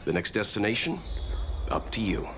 The next destination? Up to you.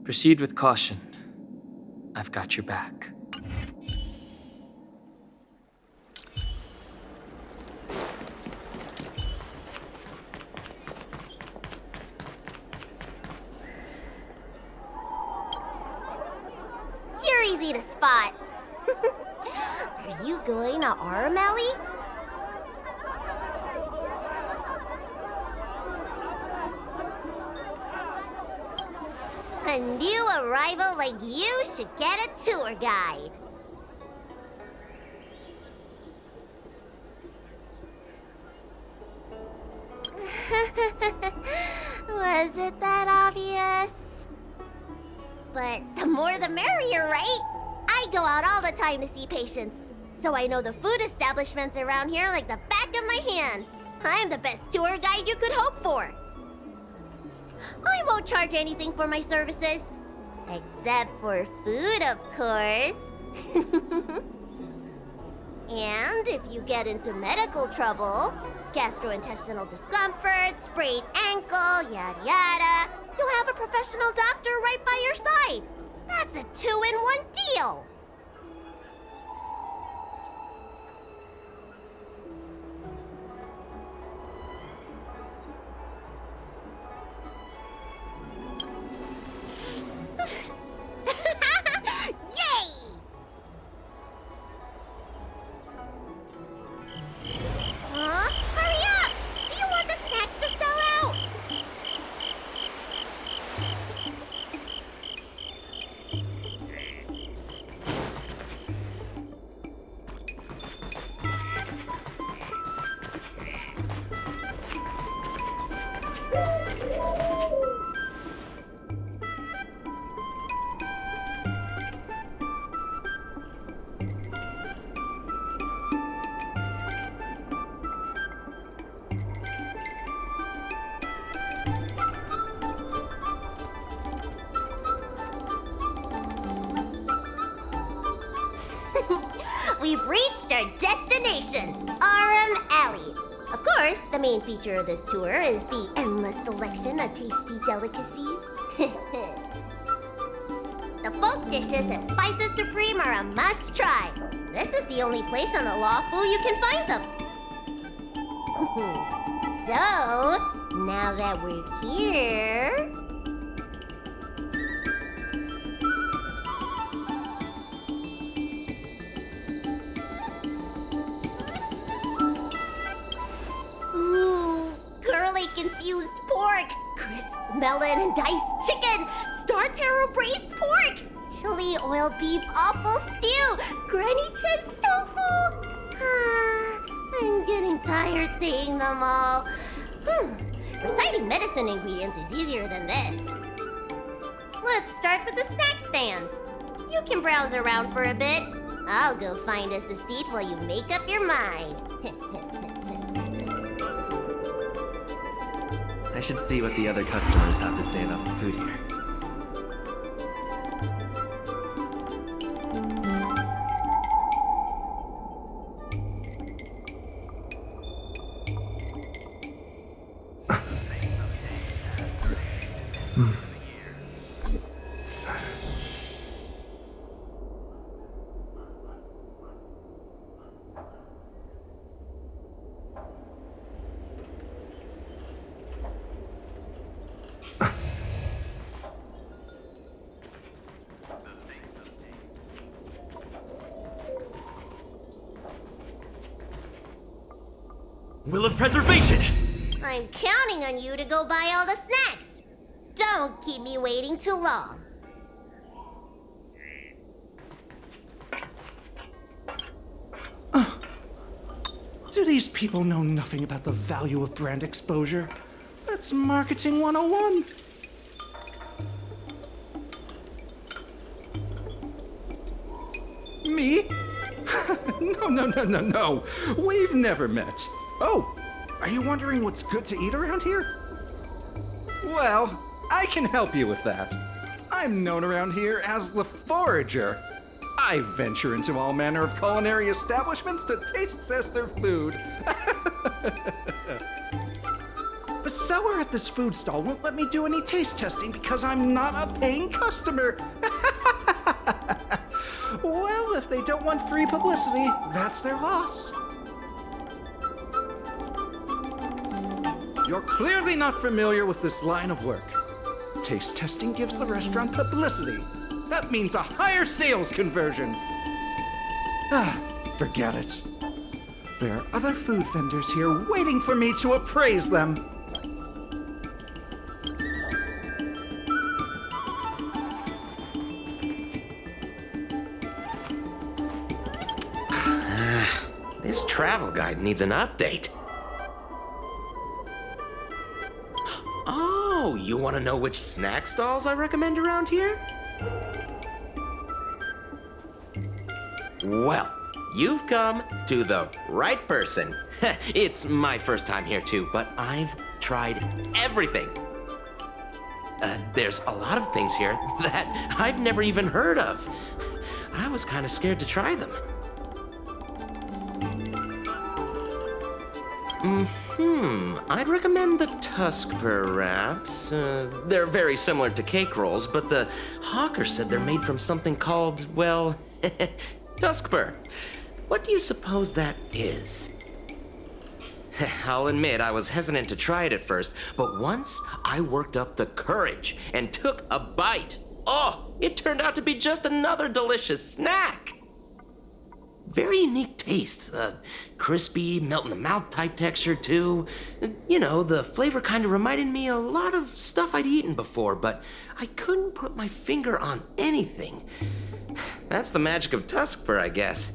Proceed with caution. I've got your back. You're easy to spot. Are you going to Aurum Alley? A new arrival like you should get a tour guide. Was it that obvious? But the more the merrier, right? I go out all the time to see patients, so I know the food establishments around here like the back of my hand. I'm the best tour guide you could hope for. I won't charge anything for my services. Except for food, of course. And if you get into medical trouble, gastrointestinal discomfort, sprained ankle, yada yada, you'll have a professional doctor right by your side. That's a 2-in-1 deal. Yay! Huh? Hurry up! Do you want the snacks to sell out? We've reached our destination, Aurum Alley. Of course, the main feature of this tour is the endless selection of tasty delicacies. The folk dishes at Spices Supreme are a must-try. This is the only place on the Lawful you can find them. So, now that we're here... Infused pork, crisp melon and diced chicken, star taro braised pork, chili oil beef awful stew, granny chen's tofu. I'm getting tired saying them all. Reciting medicine ingredients is easier than this. Let's start with the snack stands. You can browse around for a bit. I'll go find us a seat while you make up your mind. I should see what the other customers have to say about the food here. Will of Preservation! I'm counting on you to go buy all the snacks. Don't keep me waiting too long. Do these people know nothing about the value of brand exposure? That's marketing 101. Me? No. We've never met. Oh, are you wondering what's good to eat around here? Well, I can help you with that. I'm known around here as the Forager. I venture into all manner of culinary establishments to taste test their food. The seller at this food stall won't let me do any taste testing because I'm not a paying customer. Well, if they don't want free publicity, that's their loss. You're clearly not familiar with this line of work. Taste testing gives the restaurant publicity. That means a higher sales conversion. Forget it. There are other food vendors here waiting for me to appraise them. This travel guide needs an update. Oh, you want to know which snack stalls I recommend around here? Well, you've come to the right person. It's my first time here too, but I've tried everything. There's a lot of things here that I've never even heard of. I was kind of scared to try them. I'd recommend the Tuskper wraps. They're very similar to cake rolls, but the hawker said they're made from something called, well, Tuskper. What do you suppose that is? I'll admit I was hesitant to try it at first, but once I worked up the courage and took a bite, oh, it turned out to be just another delicious snack. Very unique taste. Crispy, melt-in-the-mouth type texture, too. You know, the flavor kind of reminded me a lot of stuff I'd eaten before, but I couldn't put my finger on anything. That's the magic of Tuskper, I guess.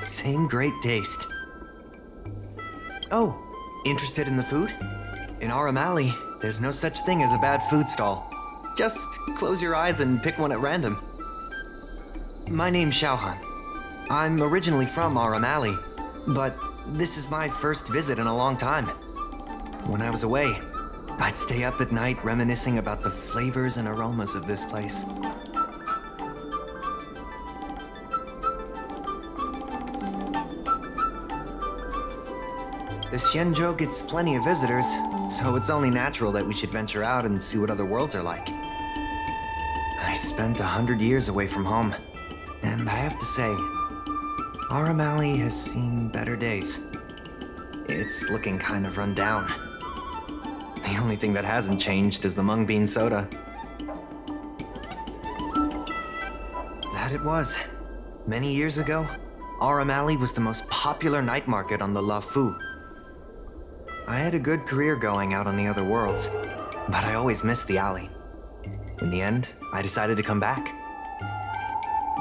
Same great taste. Oh, interested in the food? In Aurum Alley, there's no such thing as a bad food stall. Just close your eyes and pick one at random. My name's Xiaohan. I'm originally from Aurum Alley, but this is my first visit in a long time. When I was away, I'd stay up at night reminiscing about the flavors and aromas of this place. The Xianzhou gets plenty of visitors, so it's only natural that we should venture out and see what other worlds are like. I spent 100 years away from home, and I have to say, Aurum Alley has seen better days. It's looking kind of run down. The only thing that hasn't changed is the mung bean soda. That it was. Many years ago, Aurum Alley was the most popular night market on the La Fu. I had a good career going out on the other worlds, but I always missed the alley. In the end, I decided to come back.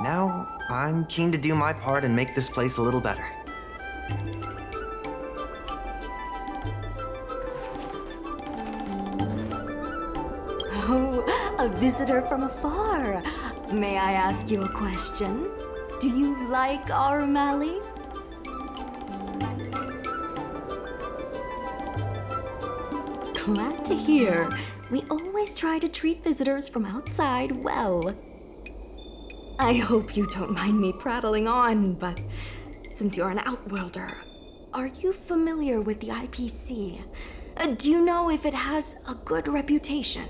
Now, I'm keen to do my part and make this place a little better. Oh, a visitor from afar. May I ask you a question? Do you like Aurum Alley? Glad to hear. We always try to treat visitors from outside well. I hope you don't mind me prattling on, but since you're an outworlder, are you familiar with the IPC? Do you know if it has a good reputation?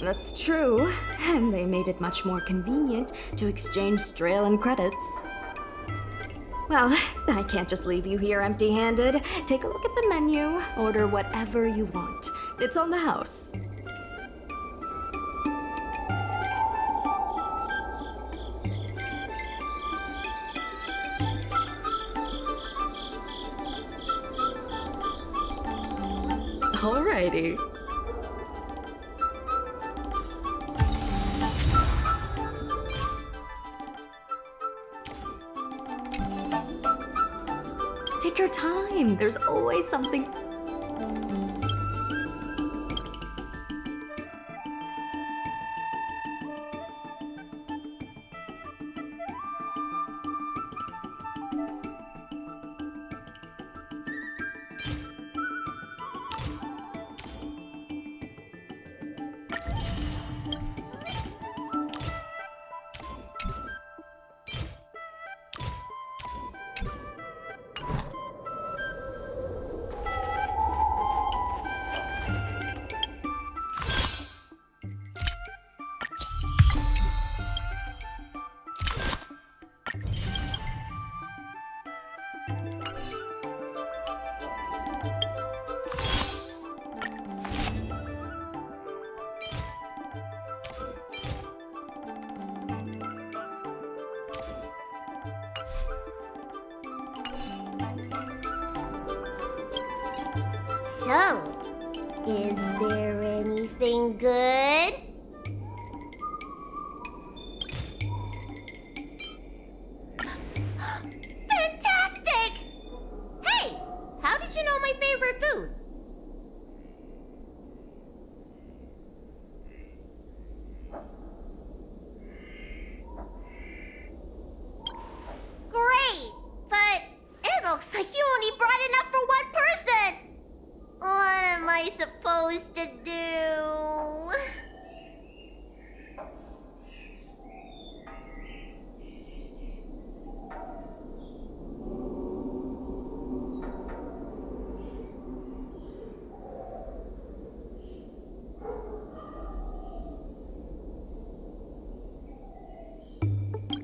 That's true, and they made it much more convenient to exchange Strelin credits. Well, I can't just leave you here empty-handed. Take a look at the menu, order whatever you want. It's on the house. lady. Take your time. There's always something. So, is there anything good? Fantastic! Hey, how did you know my favorite food? Great, but it looks like you only brought enough for one person. What am I supposed to do?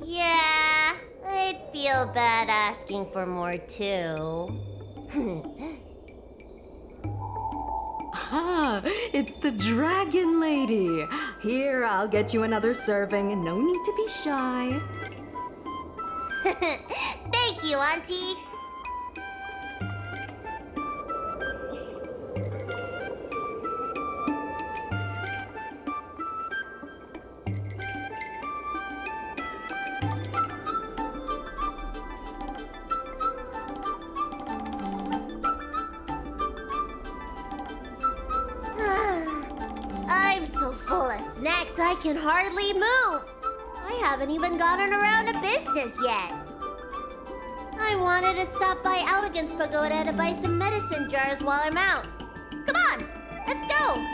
Yeah, I'd feel bad asking for more too. Ah, it's the Dragon Lady. Here, I'll get you another serving. No need to be shy. Thank you, Auntie. I'm so full of snacks I can hardly move. I haven't even gotten around to business yet. I wanted to stop by Elegance Pagoda to buy some medicine jars while I'm out. Come on, let's go.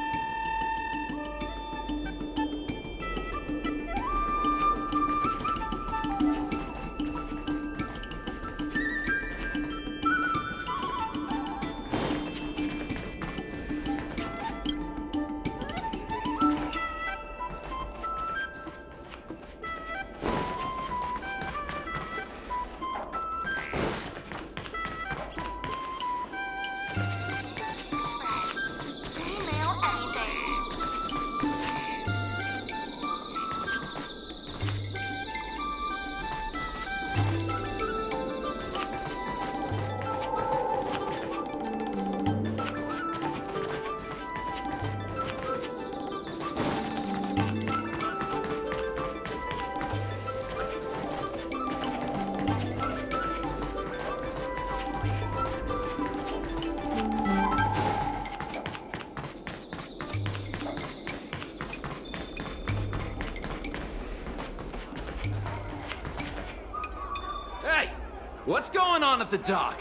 Hey! What's going on at the dock?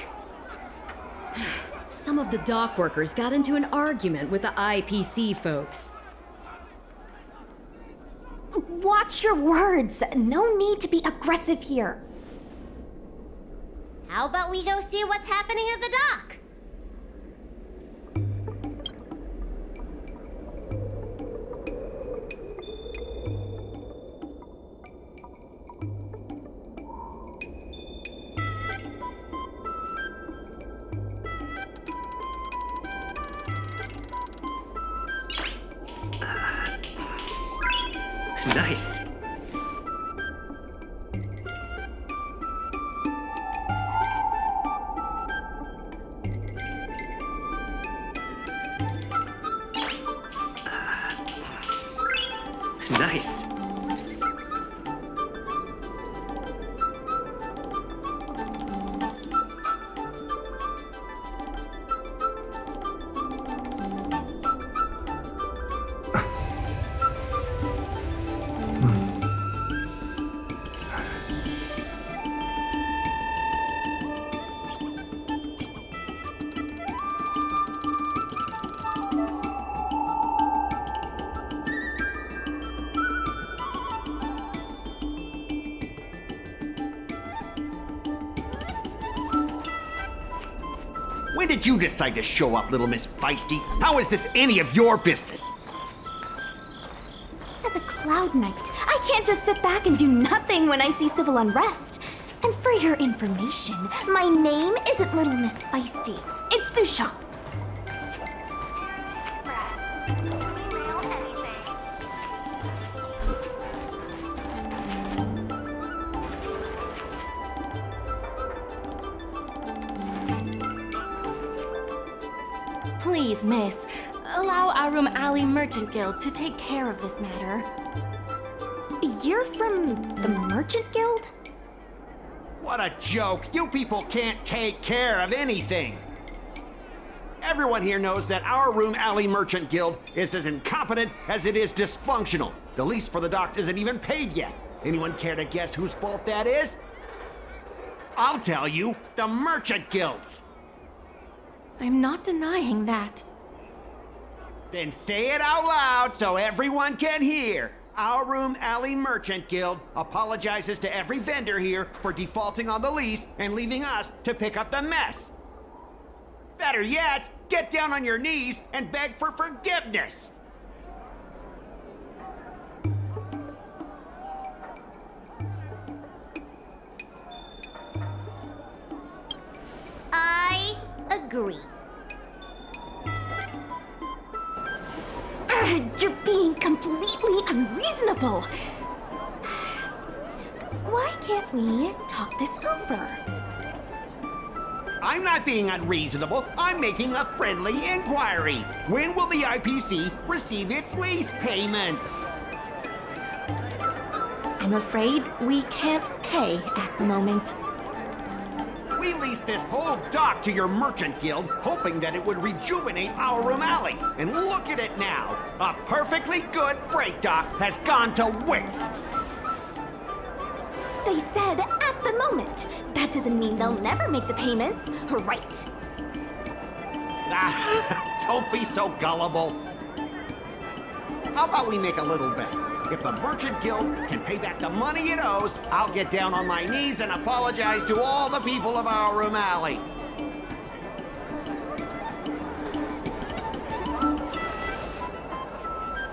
Some of the dock workers got into an argument with the IPC folks. Watch your words. No need to be aggressive here. How about we go see what's happening at the dock? Nice. face! When did you decide to show up, little Miss Feisty? How is this any of your business? As a Cloud Knight, I can't just sit back and do nothing when I see civil unrest. And for your information, my name isn't Little Miss Feisty. It's Susha. Please, miss, allow Aurum Alley Merchant Guild to take care of this matter. You're from the Merchant Guild? What a joke! You people can't take care of anything! Everyone here knows that our Aurum Alley Merchant Guild is as incompetent as it is dysfunctional. The lease for the docks isn't even paid yet. Anyone care to guess whose fault that is? I'll tell you, the Merchant Guild's. I'm not denying that. Then say it out loud so everyone can hear. Our Aurum Alley Merchant Guild apologizes to every vendor here for defaulting on the lease and leaving us to pick up the mess. Better yet, get down on your knees and beg for forgiveness. I agree. You're being completely unreasonable. Why can't we talk this over? I'm not being unreasonable. I'm making a friendly inquiry. When will the IPC receive its lease payments? I'm afraid we can't pay at the moment. We leased this whole dock to your merchant guild, hoping that it would rejuvenate our Aurum Alley. And look at it now. A perfectly good freight dock has gone to waste. They said at the moment. That doesn't mean they'll never make the payments, right? Ah, don't be so gullible. How about we make a little bet? If the Merchant Guild can pay back the money it owes, I'll get down on my knees and apologize to all the people of our Aurum Alley.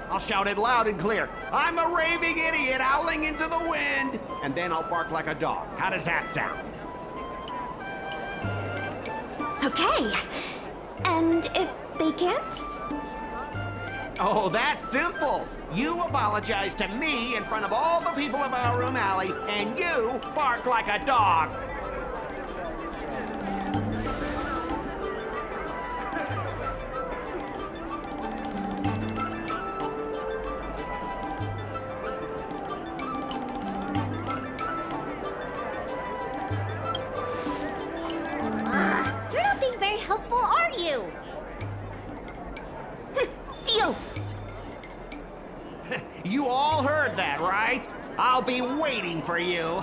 I'll shout it loud and clear. I'm a raving idiot howling into the wind. And then I'll bark like a dog. How does that sound? Okay. And if they can't? Oh, that's simple. You apologize to me in front of all the people of our Aurum Alley, and you bark like a dog. You're not being very helpful, are you? Deal. You all heard that, right? I'll be waiting for you.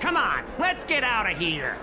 Come on, let's get out of here.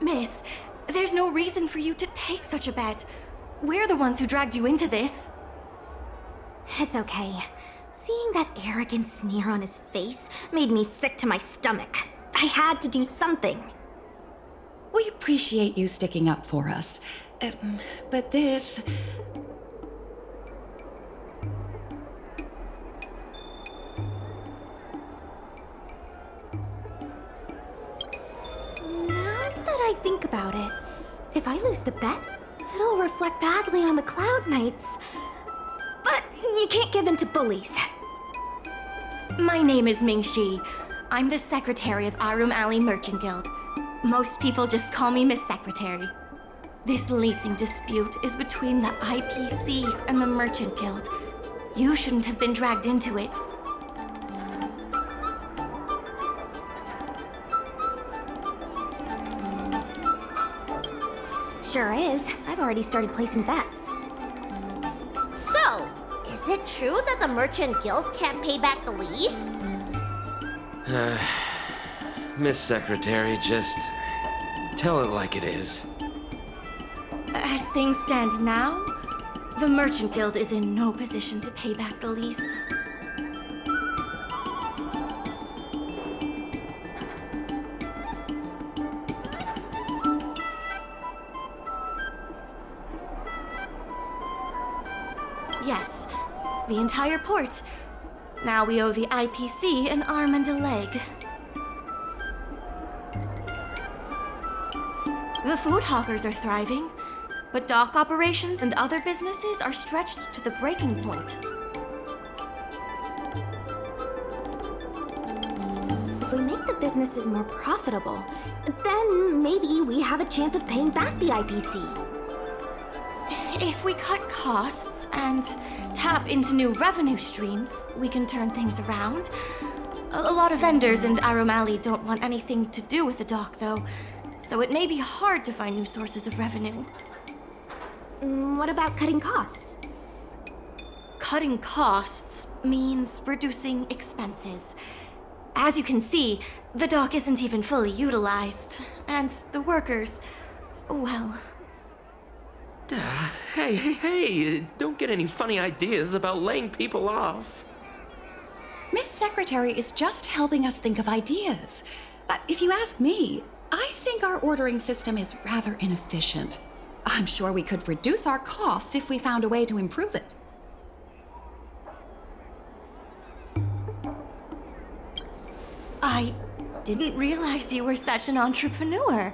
Miss, there's no reason for you to take such a bet. We're the ones who dragged you into this. It's okay. Seeing that arrogant sneer on his face made me sick to my stomach. I had to do something. We appreciate you sticking up for us. But this... Now that I think about it, if I lose the bet, it'll reflect badly on the Cloud Knights. But you can't give in to bullies. My name is Ming-Shi. I'm the secretary of Aurum Alley Merchant Guild. Most people just call me Miss Secretary. This leasing dispute is between the IPC and the Merchant Guild. You shouldn't have been dragged into it. Sure is. I've already started placing bets. So, is it true that the Merchant Guild can't pay back the lease? Miss Secretary, just tell it like it is. As things stand now, the Merchant Guild is in no position to pay back the lease. Yes, the entire port. Now we owe the IPC an arm and a leg. The food hawkers are thriving, but dock operations and other businesses are stretched to the breaking point. If we make the businesses more profitable, then maybe we have a chance of paying back the IPC. If we cut costs and tap into new revenue streams, we can turn things around. A lot of vendors in Aurum Alley don't want anything to do with the dock, though, so it may be hard to find new sources of revenue. What about cutting costs? Cutting costs means reducing expenses. As you can see, the dock isn't even fully utilized, and the workers, well... Hey, don't get any funny ideas about laying people off. Miss Secretary is just helping us think of ideas. But if you ask me, I think our ordering system is rather inefficient. I'm sure we could reduce our costs if we found a way to improve it. I didn't realize you were such an entrepreneur.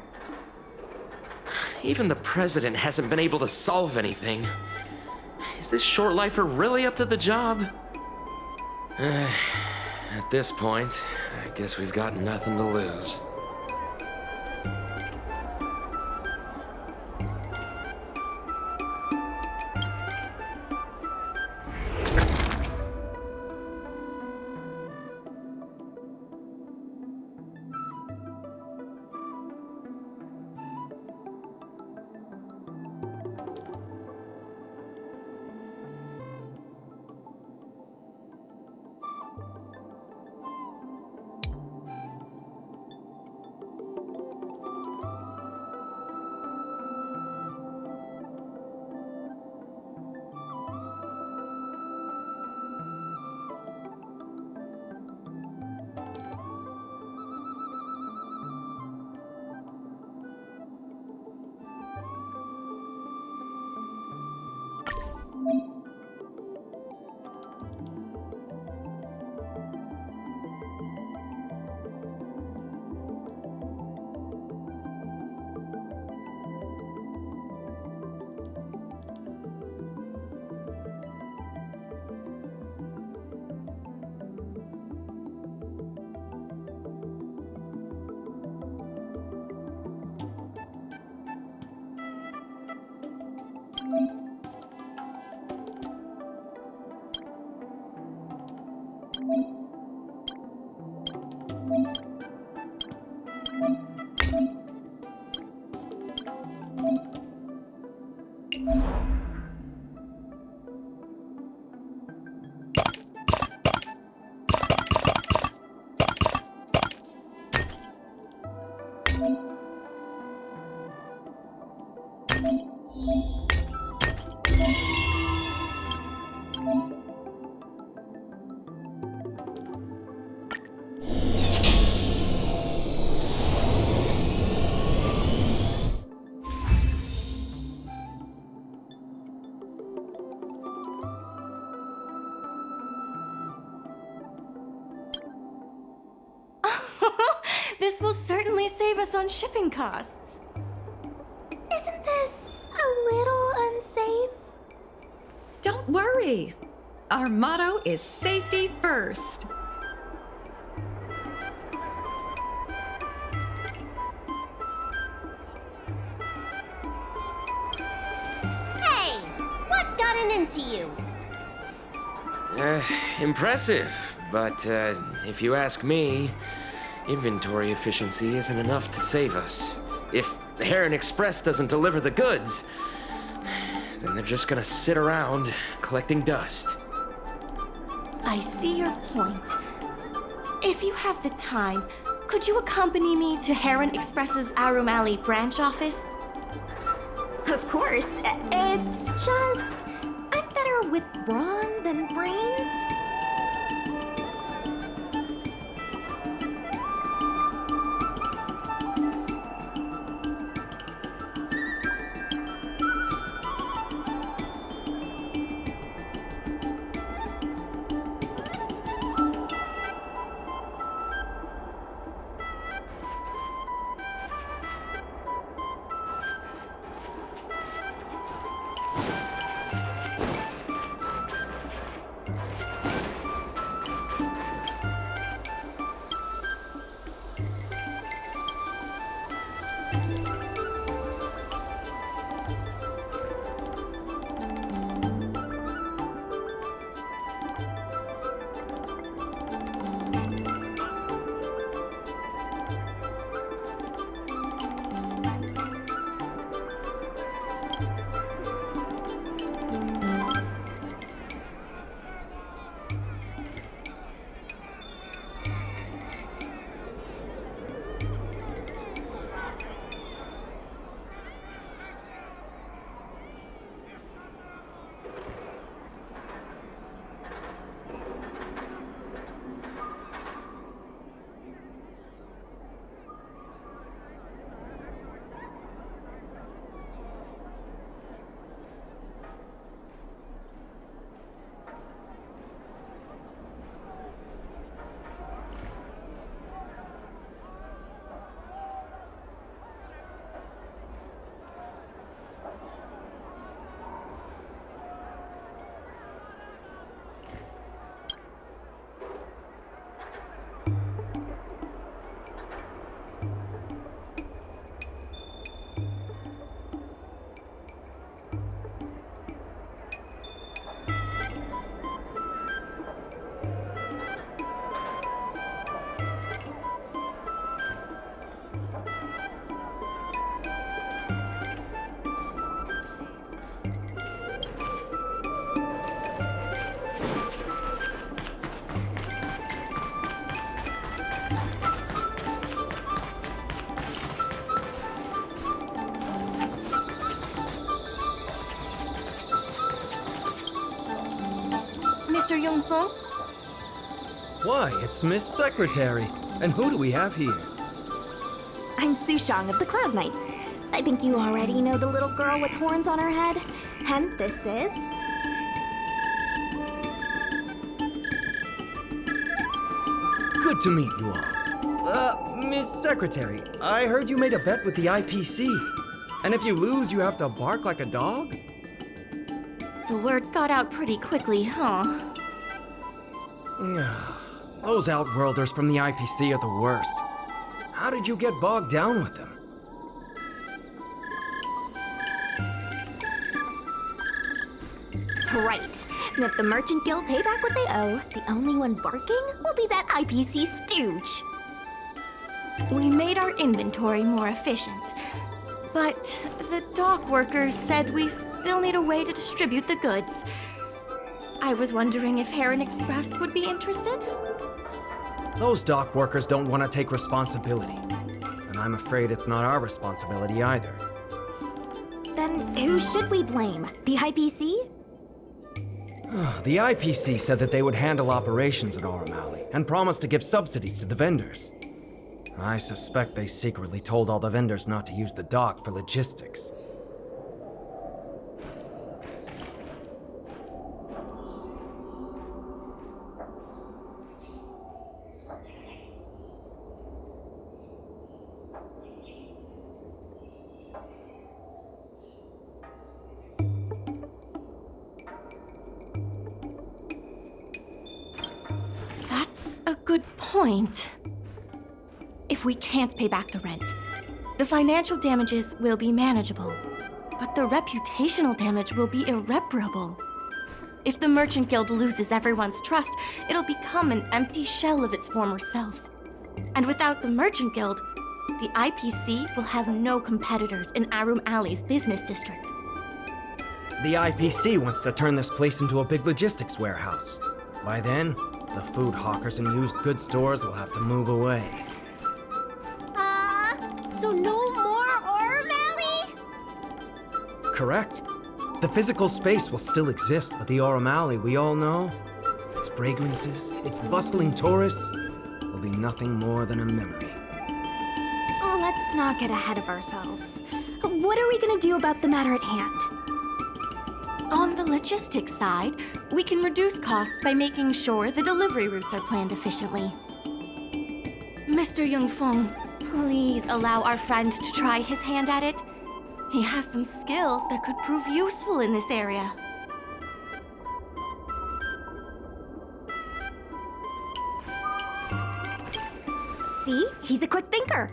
Even the president hasn't been able to solve anything. Is this short lifer really up to the job? At this point, I guess we've got nothing to lose. This will certainly save us on shipping costs. Isn't this a little unsafe? Don't worry. Our motto is safety first. Hey, what's gotten into you? Impressive, but if you ask me, inventory efficiency isn't enough to save us. If Heron Express doesn't deliver the goods, then they're just gonna sit around collecting dust. I see your point. If you have the time, could you accompany me to Heron Express's Aurum Alley branch office? Of course. It's just, I'm better with brawn than brains. Mr. Yongfeng? Why, it's Miss Secretary. And who do we have here? I'm Sushang of the Cloud Knights. I think you already know the little girl with horns on her head. And this is... Good to meet you all. Miss Secretary, I heard you made a bet with the IPC. And if you lose, you have to bark like a dog? The word got out pretty quickly, huh? Those Outworlders from the IPC are the worst. How did you get bogged down with them? Right. And if the Merchant Guild pay back what they owe, the only one barking will be that IPC stooge. We made our inventory more efficient, but the dock workers said we still need a way to distribute the goods. I was wondering if Heron Express would be interested? Those dock workers don't want to take responsibility. And I'm afraid it's not our responsibility either. Then who should we blame? The IPC? The IPC said that they would handle operations at Aurum Alley and promised to give subsidies to the vendors. I suspect they secretly told all the vendors not to use the dock for logistics. That's a good point. If we can't pay back the rent, the financial damages will be manageable, but the reputational damage will be irreparable. If the Merchant Guild loses everyone's trust, it'll become an empty shell of its former self. And without the Merchant Guild, the IPC will have no competitors in Aurum Alley's business district. The IPC wants to turn this place into a big logistics warehouse. By then, the food hawkers and used goods stores will have to move away. So no more Aurum Alley? Correct. The physical space will still exist, but the Aurum Alley we all know, its fragrances, its bustling tourists, will be nothing more than a memory. Let's not get ahead of ourselves. What are we gonna do about the matter at hand? On the logistics side, we can reduce costs by making sure the delivery routes are planned efficiently. Mr. Yungfeng, please allow our friend to try his hand at it. He has some skills that could prove useful in this area. See? He's a quick thinker.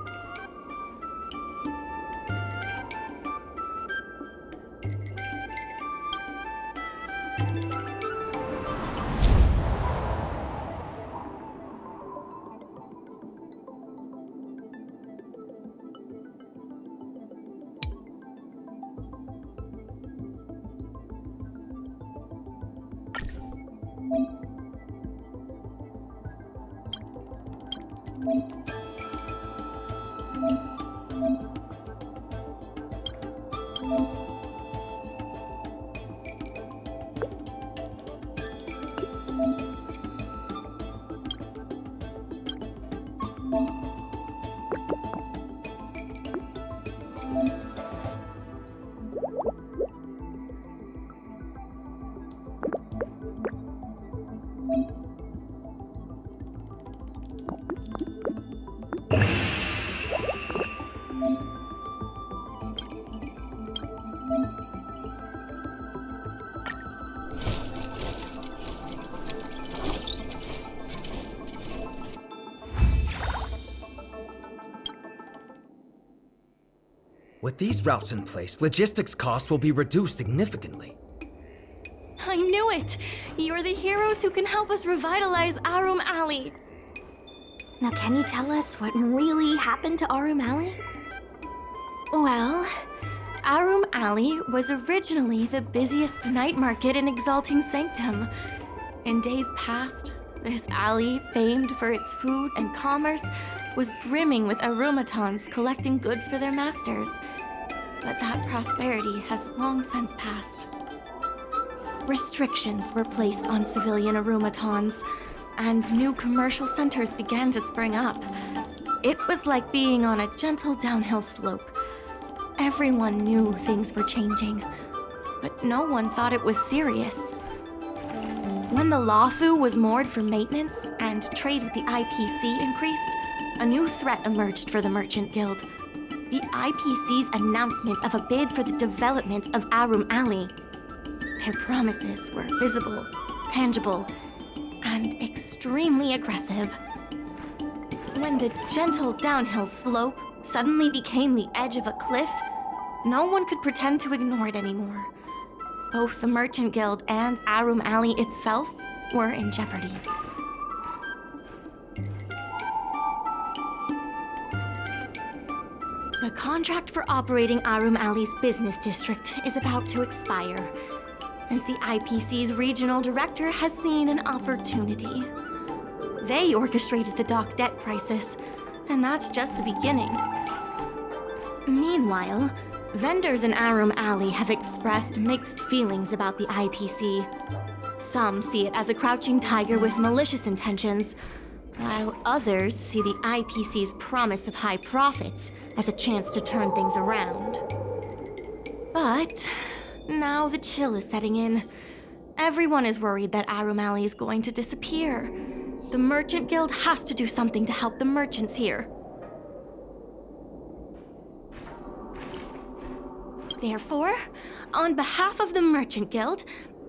With these routes in place, logistics costs will be reduced significantly. I knew it! You're the heroes who can help us revitalize Aurum Alley. Now, can you tell us what really happened to Aurum Alley? Well, Aurum Alley was originally the busiest night market in Exalting Sanctum. In days past, this alley, famed for its food and commerce, was brimming with Aurumatons collecting goods for their masters. But that prosperity has long since passed. Restrictions were placed on civilian Aurumatons, and new commercial centers began to spring up. It was like being on a gentle downhill slope. Everyone knew things were changing, but no one thought it was serious. When the Lawfu was moored for maintenance and trade with the IPC increased, a new threat emerged for the Merchant Guild. The IPC's announcement of a bid for the development of Aurum Alley. Their promises were visible, tangible, and extremely aggressive. When the gentle downhill slope suddenly became the edge of a cliff, no one could pretend to ignore it anymore. Both the Merchant Guild and Aurum Alley itself were in jeopardy. The contract for operating Aurum Alley's business district is about to expire, and the IPC's regional director has seen an opportunity. They orchestrated the dock debt crisis, and that's just the beginning. Meanwhile, Vendors in Aurum Alley have expressed mixed feelings about the IPC. Some see it as a crouching tiger with malicious intentions, while others see the IPC's promise of high profits as a chance to turn things around. But now the chill is setting in. Everyone is worried that Aurum Alley is going to disappear. The Merchant Guild has to do something to help the merchants here. Therefore, on behalf of the Merchant Guild,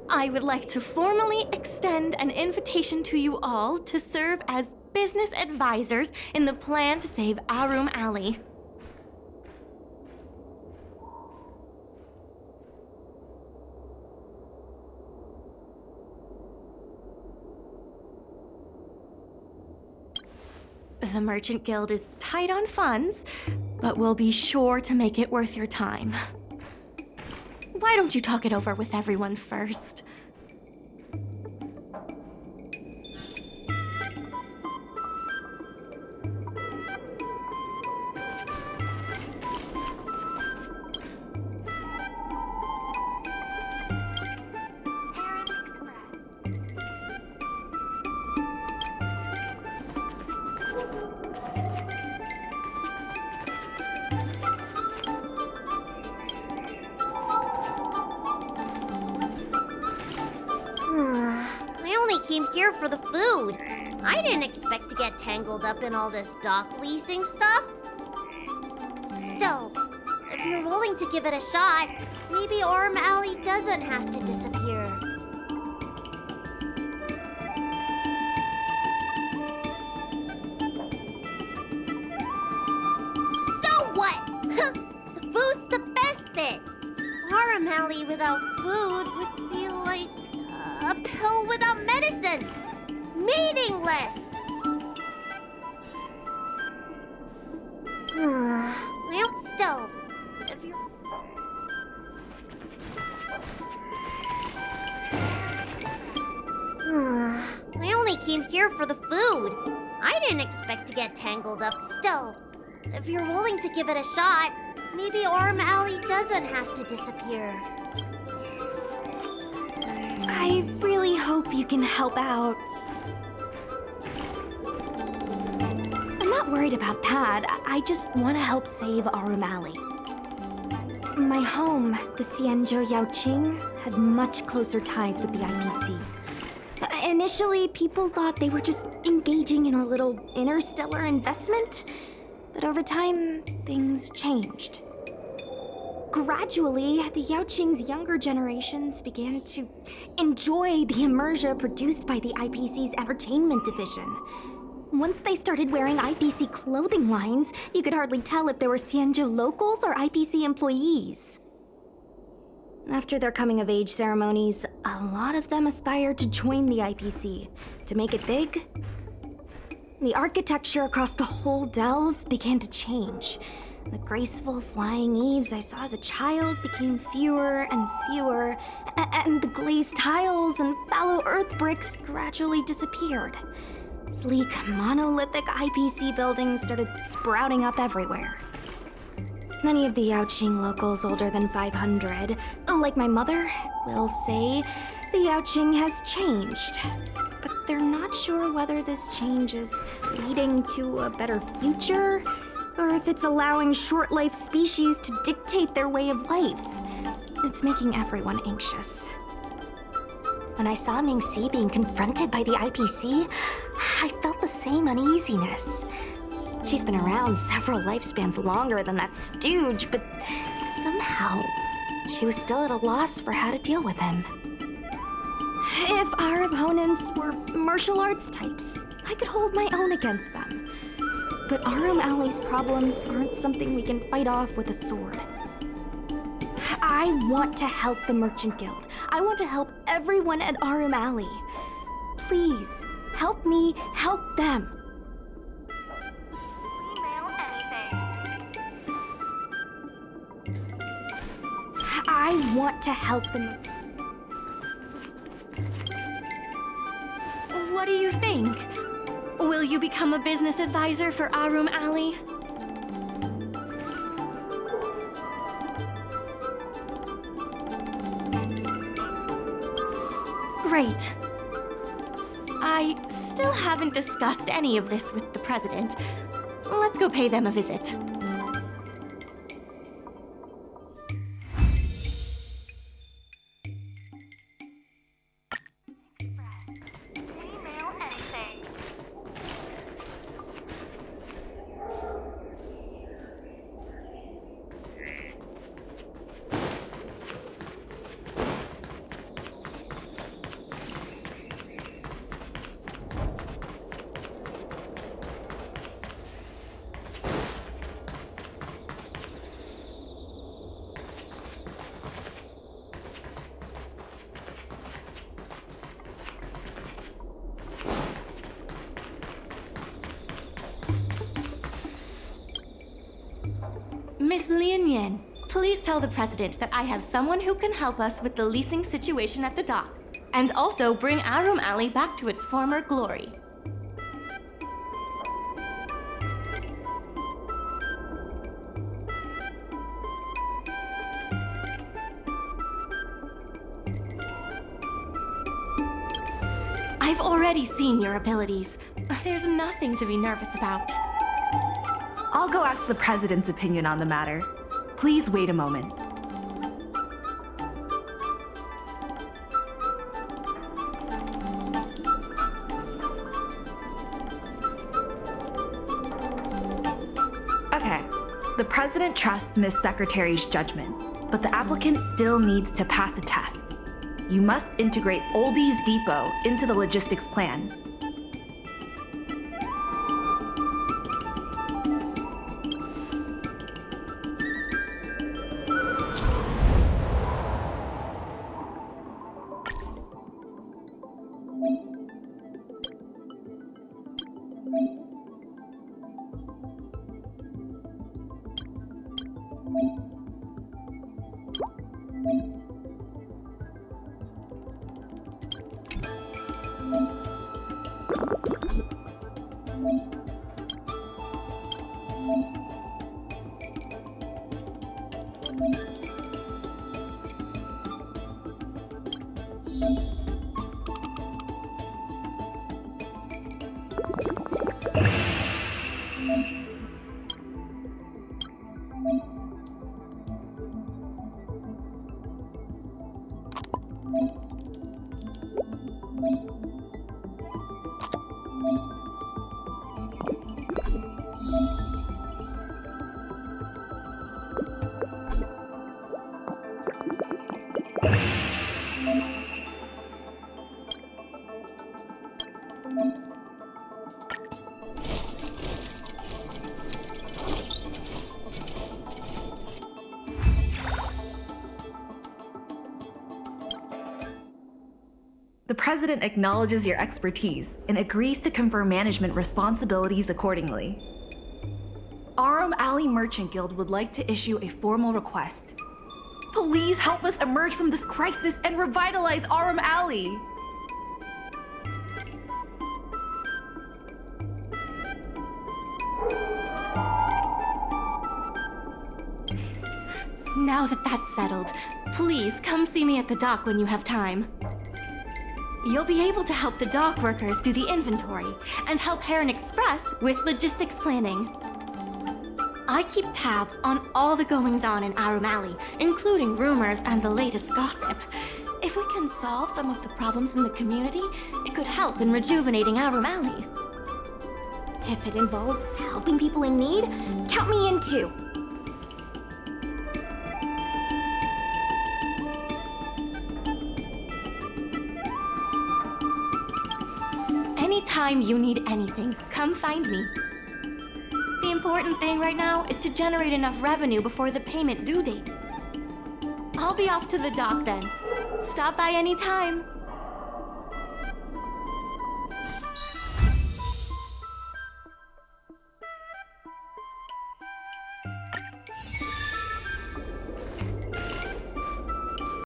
I would like to formally extend an invitation to you all to serve as business advisors in the plan to save Aurum Alley. The Merchant Guild is tight on funds, but we'll be sure to make it worth your time. Why don't you talk it over with everyone first? I only came here for the food. I didn't expect to get tangled up in all this dock leasing stuff. Still, if you're willing to give it a shot, maybe Aurum Alley doesn't have to disappear. So what? The food's the best bit. Aurum Alley without food would be like a pill without medicine. Meaningless. Well, still, if you... I only came here for the food. I didn't expect to get tangled up. Still, if you're willing to give it a shot, maybe Aurum Alley doesn't have to disappear. I really hope you can help out. I'm not worried about that. I just want to help save Aurum Alley. My home, the Xianzhou Yaoqing, had much closer ties with the IPC. Initially, people thought they were just engaging in a little interstellar investment, but over time, things changed. Gradually, the Yaoqing's younger generations began to enjoy the immersion produced by the IPC's entertainment division. Once they started wearing IPC clothing lines, you could hardly tell if they were Xianzhou locals or IPC employees. After their coming-of-age ceremonies, a lot of them aspired to join the IPC. To make it big, the architecture across the whole delve began to change. The graceful flying eaves I saw as a child became fewer and fewer, and the glazed tiles and fallow earth bricks gradually disappeared. Sleek, monolithic IPC buildings started sprouting up everywhere. Many of the Yaoqing locals older than 500, like my mother, will say the Yaoqing has changed. But they're not sure whether this change is leading to a better future, or if it's allowing short-life species to dictate their way of life. It's making everyone anxious. When I saw Mingxi being confronted by the IPC, I felt the same uneasiness. She's been around several lifespans longer than that stooge, but somehow she was still at a loss for how to deal with him. If our opponents were martial arts types, I could hold my own against them. But Aurum Alley's problems aren't something we can fight off with a sword. I want to help the Merchant Guild. I want to help everyone at Aurum Alley. Please, help me help them. I want to help them. What do you think? Will you become a business advisor for Aurum Alley? Great. I still haven't discussed any of this with the president. Let's go pay them a visit. Miss Lien Yen, please tell the president that I have someone who can help us with the leasing situation at the dock, and also bring Aurum Alley back to its former glory. I've already seen your abilities. There's nothing to be nervous about. I'll go ask the president's opinion on the matter. Please wait a moment. Okay, the president trusts Miss Secretary's judgment, but the applicant still needs to pass a test. You must integrate Oldie's Depot into the logistics plan. The president acknowledges your expertise and agrees to confer management responsibilities accordingly. Aurum Alley Merchant Guild would like to issue a formal request. Please help us emerge from this crisis and revitalize Aurum Alley! Now that that's settled, please come see me at the dock when you have time. You'll be able to help the dock workers do the inventory and help Heron Express with logistics planning. I keep tabs on all the goings-on in Aurum Alley, including rumors and the latest gossip. If we can solve some of the problems in the community, it could help in rejuvenating Aurum Alley. If it involves helping people in need, count me in too. Anytime you need anything, come find me. The important thing right now is to generate enough revenue before the payment due date. I'll be off to the dock then. Stop by anytime.